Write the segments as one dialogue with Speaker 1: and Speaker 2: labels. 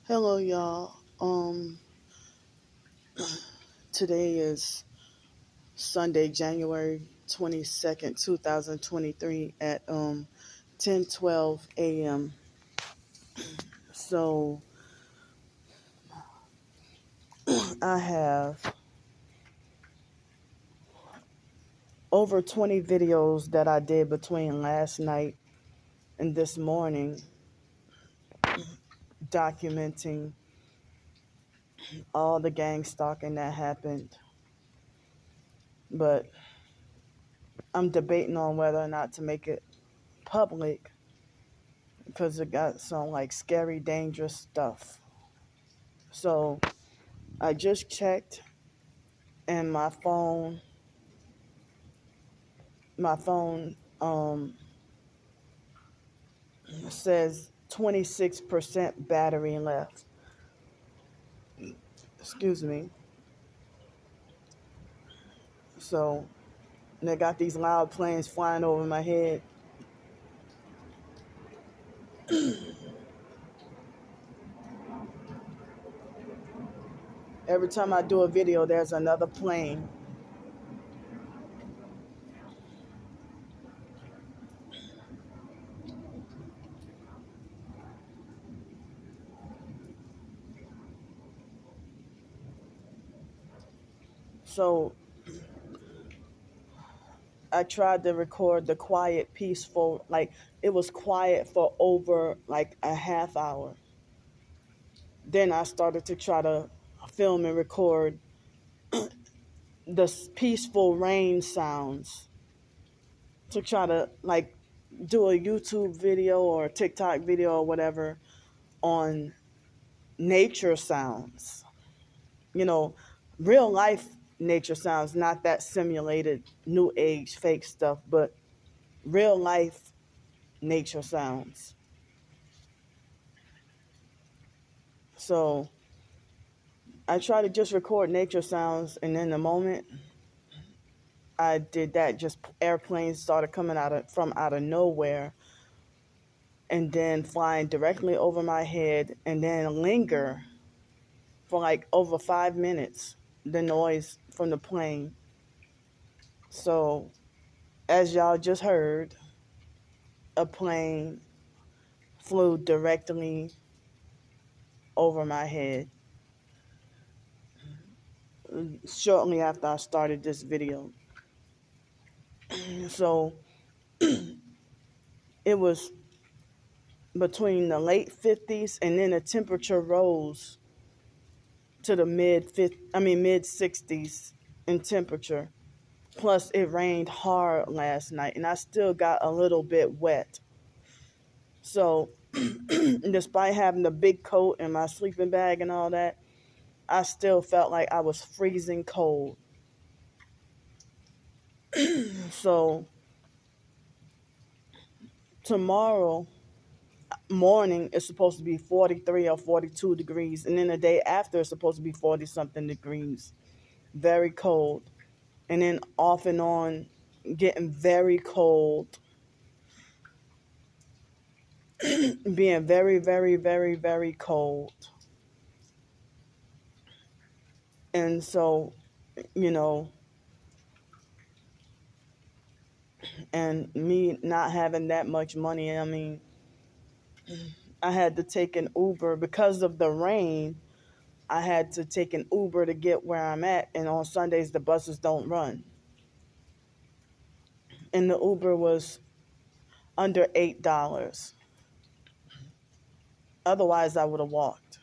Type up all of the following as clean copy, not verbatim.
Speaker 1: Hello, y'all. Today is Sunday, January 22nd, 2023 at 10:12 a.m. So I have over 20 videos that I did between last night and this morning documenting all the gang stalking that happened. But I'm debating on whether or not to make it public because it got some like scary, dangerous stuff. So I just checked and my phone says 26% battery left. Excuse me. So they got these loud planes flying over my head. Every time I do a video, there's another plane. So I tried to record the quiet, peaceful, like it was quiet for over like a half hour. Then I started to try to film and record the peaceful rain sounds to try to like do a YouTube video or a TikTok video or whatever on nature sounds. You know, real life nature sounds, not that simulated new age fake stuff, but real life nature sounds. So I try to just record nature sounds, and in the moment I did that, just airplanes started coming out of nowhere and then flying directly over my head and then linger for like over 5 minutes, the noise from the plane. So, as y'all just heard, a plane flew directly over my head shortly after I started this video. So, it was between the late 50s and then the temperature rose to the mid 60s in temperature. Plus, it rained hard last night, and I still got a little bit wet. So, despite having the big coat and my sleeping bag and all that, I still felt like I was freezing cold. So, tomorrow morning it's supposed to be 43 or 42 degrees, and then the day after it's supposed to be 40 something degrees. Very cold. And then off and on, getting very cold, being very, very, very, very cold. And so, you know, and me not having that much money, I mean, I had to take an Uber because of the rain. I had to take an Uber to get where I'm at, and on Sundays the buses don't run. And the Uber was under $8. Otherwise, I would have walked.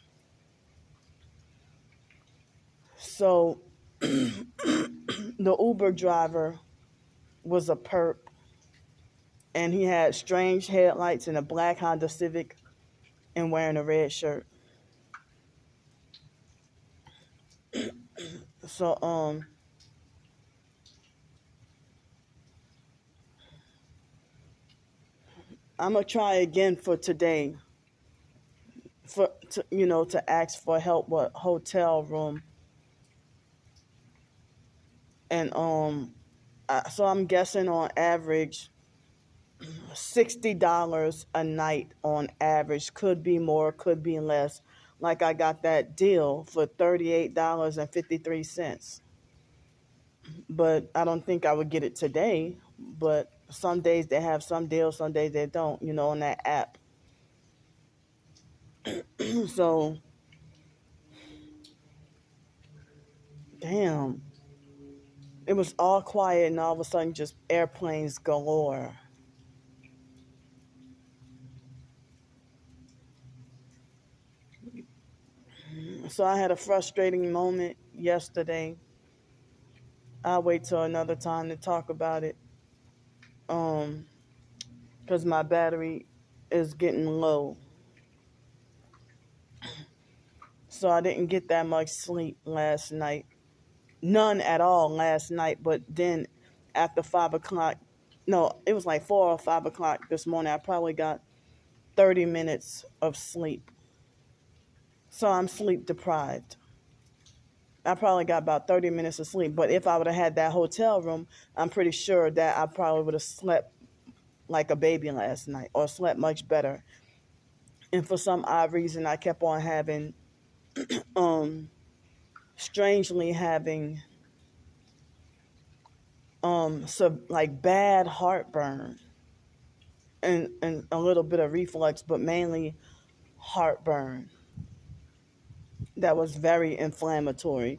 Speaker 1: So the Uber driver was a perp, and he had strange headlights and a black Honda Civic and wearing a red shirt. So I'm gonna try again for today to ask for help with hotel room. And so I'm guessing on average $60 a night on average. Could be more, could be less. like I got that deal for $38.53. But I don't think I would get it today. But some days they have some deals, some days they don't, on that app. So, damn. It was all quiet and all of a sudden just airplanes galore. So I had a frustrating moment yesterday. I'll wait till another time to talk about it. Um, because my battery is getting low. So I didn't get that much sleep last night. None at all last night, but then after 5 o'clock, no, it was like 4 or 5 o'clock this morning, I probably got 30 minutes of sleep. So I'm sleep deprived. I probably got about 30 minutes of sleep. But if I would have had that hotel room, I'm pretty sure that I probably would have slept like a baby last night or slept much better. And for some odd reason, I kept on having, um, strangely having, so like bad heartburn and a little bit of reflux, but mainly heartburn that was very inflammatory.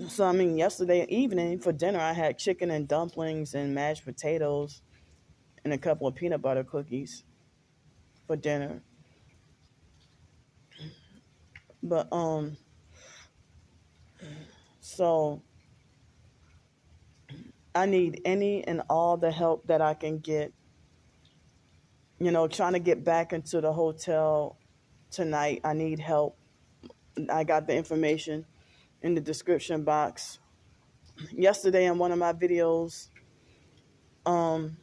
Speaker 1: So, I mean, yesterday evening for dinner, I had chicken and dumplings and mashed potatoes and a couple of peanut butter cookies for dinner. But, so I need any and all the help that I can get, trying to get back into the hotel tonight. I need help. I got the information in the description box. Yesterday in one of my videos, um,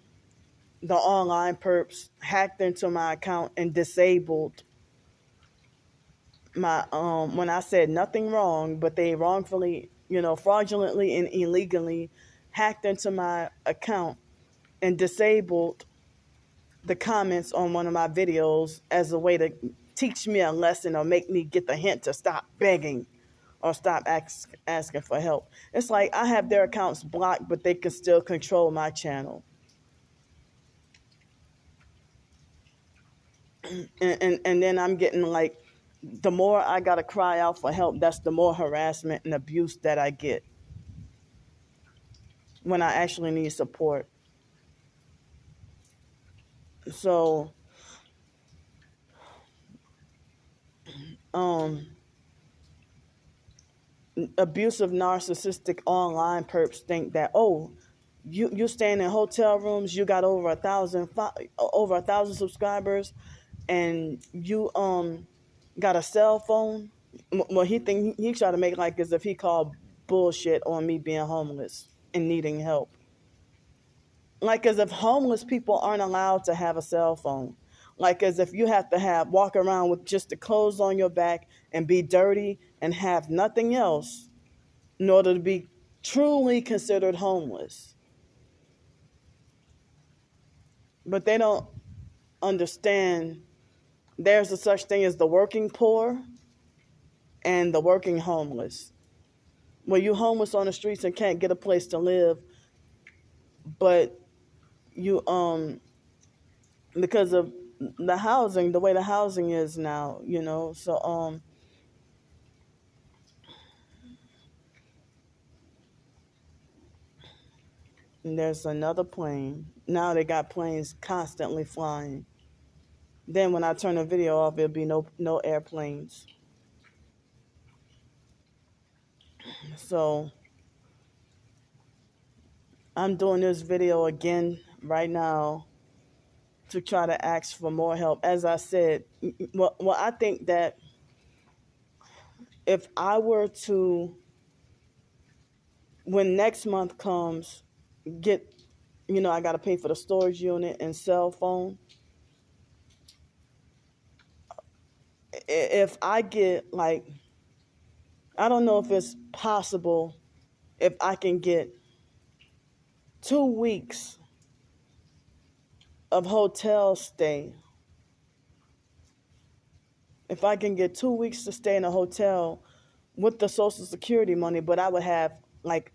Speaker 1: the online perps hacked into my account and disabled my when I said nothing wrong, but they wrongfully, fraudulently and illegally hacked into my account and disabled the comments on one of my videos as a way to teach me a lesson or make me get the hint to stop begging or stop asking for help. It's like I have their accounts blocked, but they can still control my channel. And then I'm getting like, the more I got to cry out for help, that's the more harassment and abuse that I get when I actually need support. So, um, abusive, narcissistic online perps think that, oh, you staying in hotel rooms, you got over 1,000 subscribers, and you got a cell phone. Well, he tried to make like as if he called bullshit on me being homeless and needing help. Like as if homeless people aren't allowed to have a cell phone. Like as if you have to walk around with just the clothes on your back and be dirty and have nothing else in order to be truly considered homeless. But they don't understand there's a such thing as the working poor and the working homeless. Well, you homeless on the streets and can't get a place to live, but you because of the housing, the way the housing is now, so and there's another plane. Now they got planes constantly flying. Then when I turn the video off, there'll be no airplanes. So I'm doing this video again right now to try to ask for more help. As I said, well, I think that if I were to, when next month comes, get, I got to pay for the storage unit and cell phone. If I get like, I don't know if it's possible if I can get 2 weeks of hotel stay If I can get 2 weeks to stay in a hotel with the Social Security money, but I would have like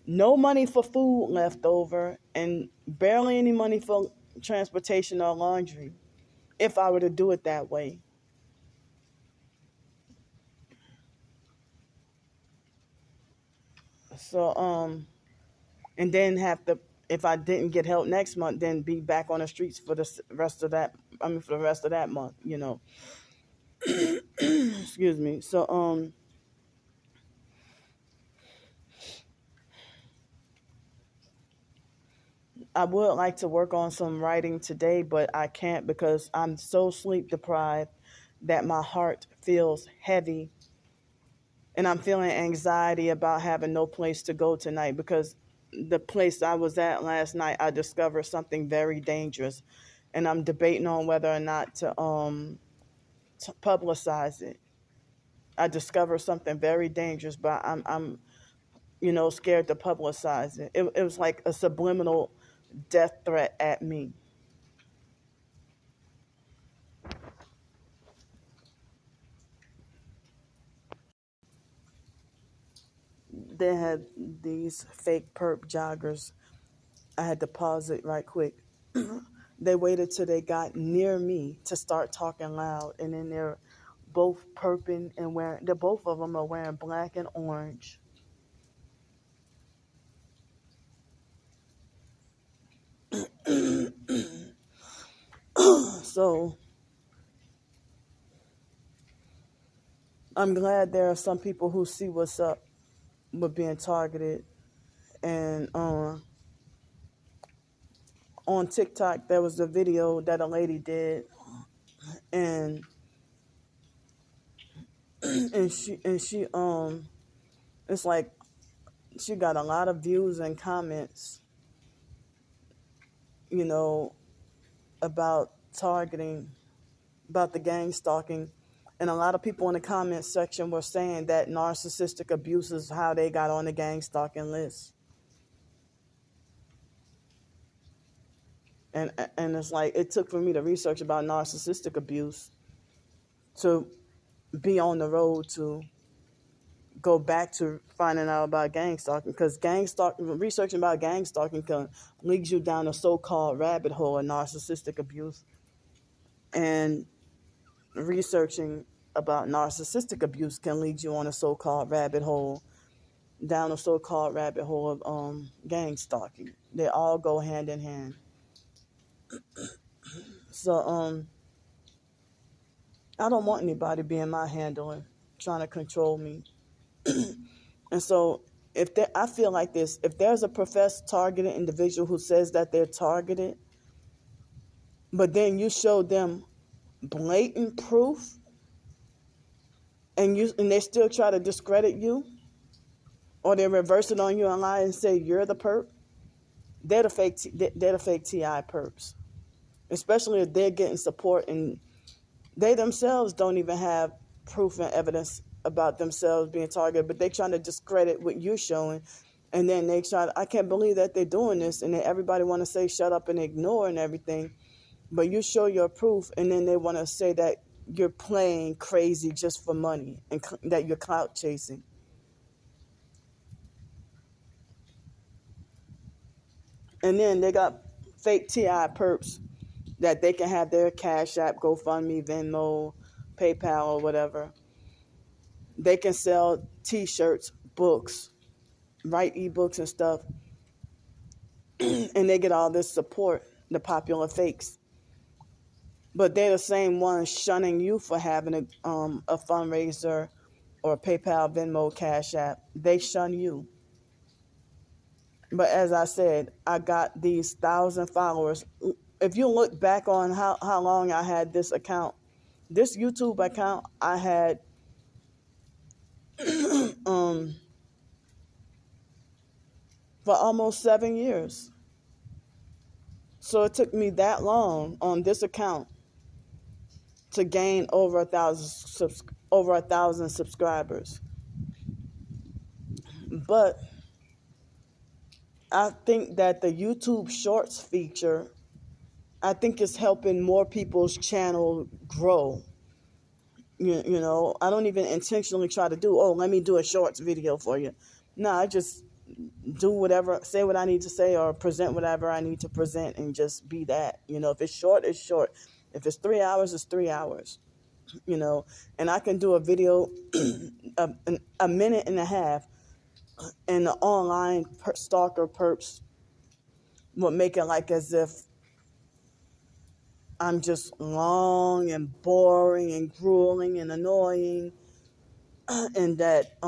Speaker 1: no money for food left over and barely any money for transportation or laundry if I were to do it that way. So, and then have to, if I didn't get help next month, then be back on the streets for the rest of that. I mean, for the rest of that month, you know. Excuse me. So, I would like to work on some writing today, but I can't because I'm so sleep deprived that my heart feels heavy, and I'm feeling anxiety about having no place to go tonight because the place I was at last night, I discovered something very dangerous, and I'm debating on whether or not to publicize it. I discovered something very dangerous, but I'm scared to publicize it. It was like a subliminal death threat at me. They had these fake perp joggers. I had to pause it right quick. They waited till they got near me to start talking loud, and then they're both perping and wearing. They're both of them are wearing black and orange. So I'm glad there are some people who see what's up with being targeted. And on TikTok, there was a video that a lady did, and and she it's like she got a lot of views and comments, you know, about targeting, about the gang stalking. And a lot of people in the comment section were saying that narcissistic abuse is how they got on the gang stalking list. And it's like it took for me to research about narcissistic abuse to be on the road to go back to finding out about gang stalking, because researching about gang stalking can leads you down a so-called rabbit hole of narcissistic abuse, and researching about narcissistic abuse can lead you on a so-called rabbit hole, down a so-called rabbit hole of gang stalking. They all go hand in hand. So I don't want anybody being my handler, trying to control me. And so I feel like this, if there's a professed targeted individual who says that they're targeted, but then you show them blatant proof, and they still try to discredit you, or they reverse it on you and lie and say you're the perp, they're the fake TI perps. Especially if they're getting support and they themselves don't even have proof and evidence about themselves being targeted, but they're trying to discredit what you're showing. And then I can't believe that they're doing this. And then everybody want to say shut up and ignore and everything. But you show your proof, and then they want to say that you're playing crazy just for money and that you're clout chasing. And then they got fake TI perps that they can have their Cash App, GoFundMe, Venmo, PayPal, or whatever. They can sell T-shirts, books, write ebooks and stuff, and they get all this support, the popular fakes. But they're the same ones shunning you for having a fundraiser or a PayPal, Venmo, Cash App. They shun you. But as I said, I got these 1,000 followers. If you look back on how long I had this account, this YouTube account, I had for almost 7 years. So it took me that long on this account to gain over 1,000 subscribers. But I think that the YouTube Shorts feature, I think, is helping more people's channel grow. I don't even intentionally try to do, oh, let me do a shorts video for you. No, I just do whatever, say what I need to say, or present whatever I need to present, and just be that. If it's short, it's short. If it's 3 hours, it's 3 hours. And I can do a video a minute and a half, and the online stalker perps would make it like as if I'm just long and boring and grueling and annoying, and that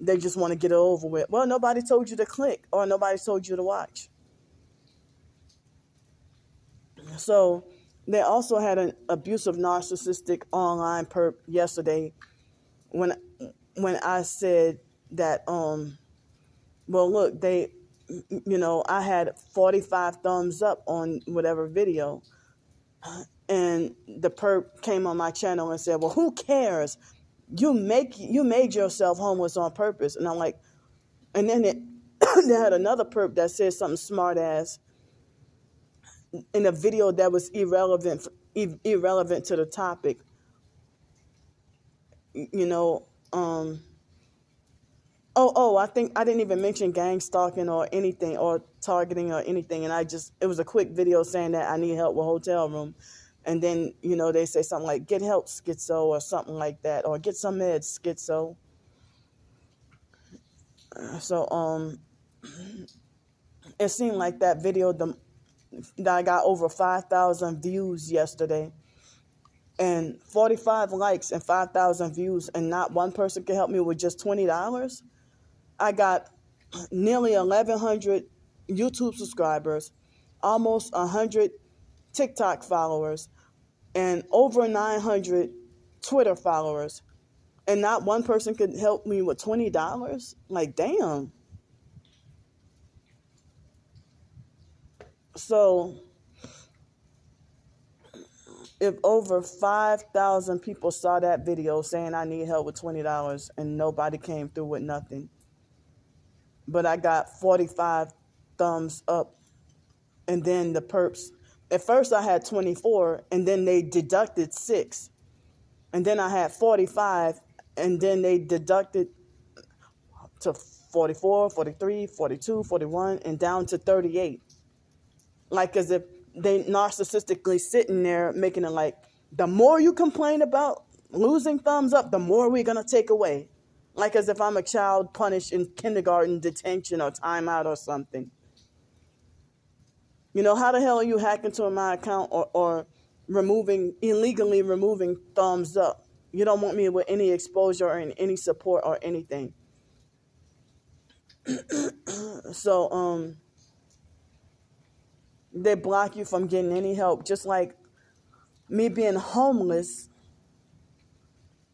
Speaker 1: they just want to get it over with. Well, nobody told you to click, or nobody told you to watch. So they also had an abusive narcissistic online perp yesterday when I said that well, look, I had 45 thumbs up on whatever video. And the perp came on my channel and said, well, who cares? You made yourself homeless on purpose. And I'm like, and then they had another perp that said something smart ass in a video that was irrelevant to the topic. I think I didn't even mention gang stalking or anything, or targeting or anything. And it was a quick video saying that I need help with hotel room. And then, they say something like, get help, schizo, or something like that, or get some meds, schizo. So, it seemed like that video, that I got over 5,000 views yesterday, and 45 likes and 5,000 views, and not one person could help me with just $20. I got nearly 1,100 YouTube subscribers, almost 100 TikTok followers, and over 900 Twitter followers, and not one person could help me with $20. Like, damn. So if over 5,000 people saw that video saying I need help with $20, and nobody came through with nothing, but I got 45 thumbs up, and then the perps, at first I had 24, and then they deducted 6. And then I had 45, and then they deducted to 44, 43, 42, 41, and down to 38. Like as if they narcissistically sitting there making it like, the more you complain about losing thumbs up, the more we're going to take away. Like as if I'm a child punished in kindergarten detention or timeout or something. How the hell are you hacking to my account or illegally removing thumbs up? You don't want me with any exposure or any support or anything. So, they block you from getting any help. Just like me being homeless.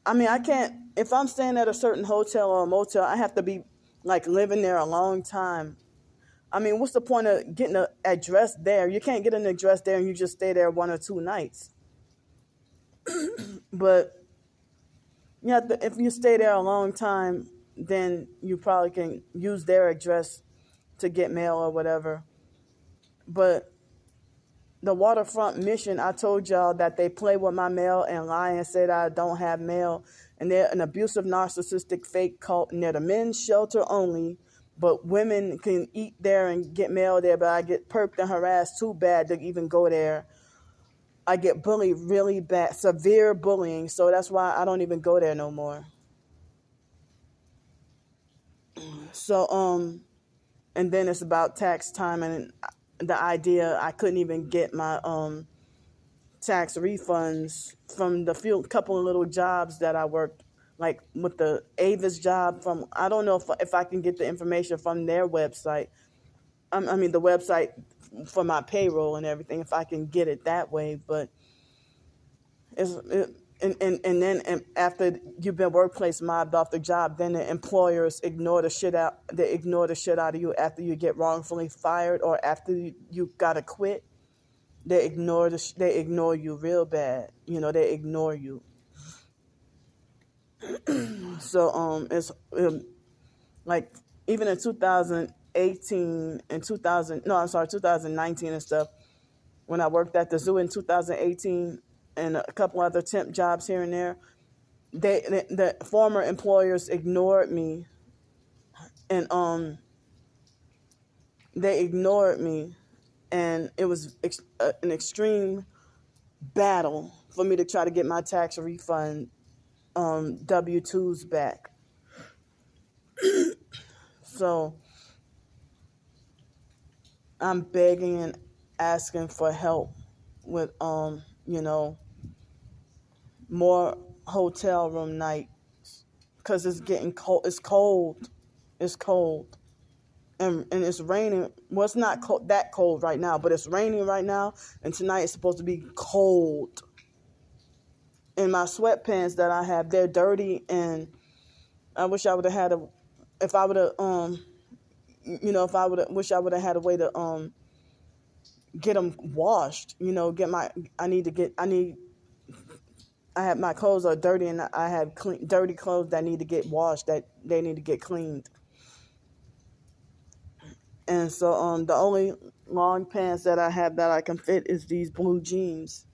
Speaker 1: I mean, I can't, if I'm staying at a certain hotel or a motel, I have to be like living there a long time. I mean, what's the point of getting an address there? You can't get an address there and you just stay there 1 or 2 nights. But if you stay there a long time, then you probably can use their address to get mail or whatever. But the waterfront mission, I told y'all that they play with my mail and lie and said I don't have mail. And they're an abusive, narcissistic, fake cult. And they're the men's shelter only. But women can eat there and get mail there. But I get perked and harassed too bad to even go there. I get bullied really bad, severe bullying. So that's why I don't even go there no more. So, and then it's about tax time, and the idea I couldn't even get my tax refunds from the couple of little jobs that I worked, like with the Avis job from, I don't know if I can get the information from their website. I mean, the website for my payroll and everything, if I can get it that way. But and then after you've been workplace mobbed off the job, then the employers ignore the shit out of you after you get wrongfully fired or after you gotta quit. They ignore you real bad. They ignore you. So it's like even in 2018 and 2019 and stuff, when I worked at the zoo in 2018 and a couple other temp jobs here and there, the former employers ignored me, and they ignored me, and it was an extreme battle for me to try to get my tax refund W-2s back. So I'm begging and asking for help with more hotel room nights, because it's getting cold. It's cold. It's cold. And it's raining. Well, it's not that cold right now, but it's raining right now. And tonight it's supposed to be cold. And my sweatpants that I have, they're dirty. And I wish I would have had if I would have, wish I would have had a way to, get them washed. I have, my clothes are dirty, and I have dirty clothes that need to get washed, that they need to get cleaned. And so the only long pants that I have that I can fit is these blue jeans,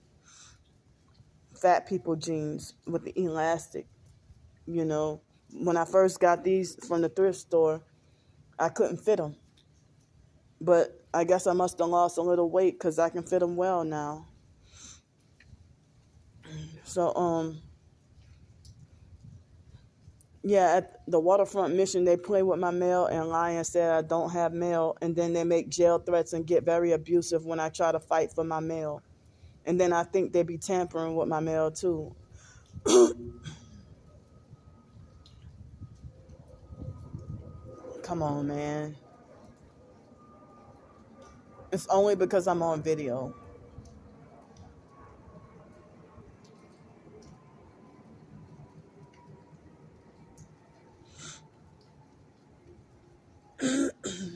Speaker 1: fat people jeans with the elastic. When I first got these from the thrift store, I couldn't fit them. But I guess I must have lost a little weight, because I can fit them well now. So, yeah, at the Waterfront Mission, they play with my mail and lie and say I don't have mail. And then they make jail threats and get very abusive when I try to fight for my mail. And then I think they be tampering with my mail, too. Come on, man. It's only because I'm on video.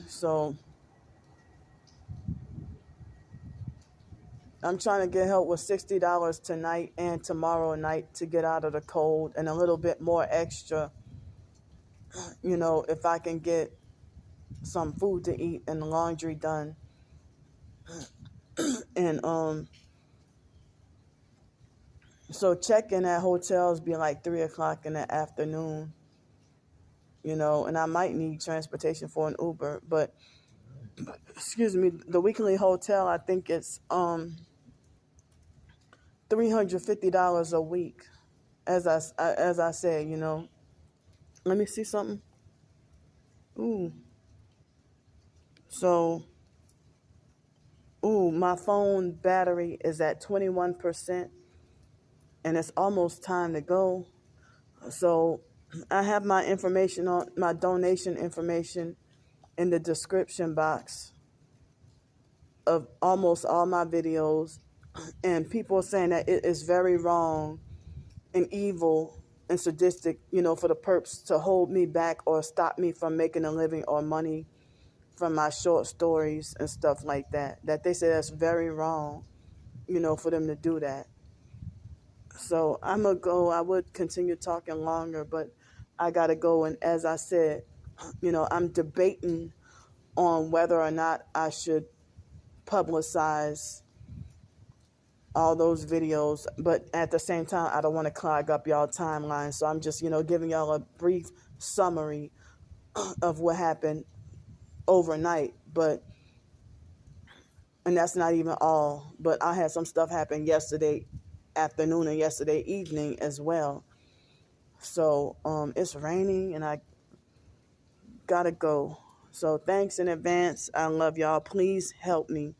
Speaker 1: So I'm trying to get help with $60 tonight and tomorrow night to get out of the cold, and a little bit more extra, if I can get some food to eat and the laundry done. And so check-in at hotels be like 3 o'clock in the afternoon, and I might need transportation for an Uber, but excuse me, the weekly hotel, I think it's $350 a week, as I said. Let me see something. Ooh. So, my phone battery is at 21%, and it's almost time to go. So I have my information, on my donation information, in the description box of almost all my videos. And people are saying that it is very wrong and evil and sadistic, for the perps to hold me back or stop me from making a living or money from my short stories and stuff like that. That they say that's very wrong, for them to do that. So I'm going to go. I would continue talking longer, but I got to go. And as I said, I'm debating on whether or not I should publicize all those videos. But at the same time, I don't want to clog up y'all timeline. So I'm just, giving y'all a brief summary of what happened overnight. And that's not even all. But I had some stuff happen yesterday afternoon and yesterday evening as well. So it's raining and I gotta go. So thanks in advance. I love y'all. Please help me.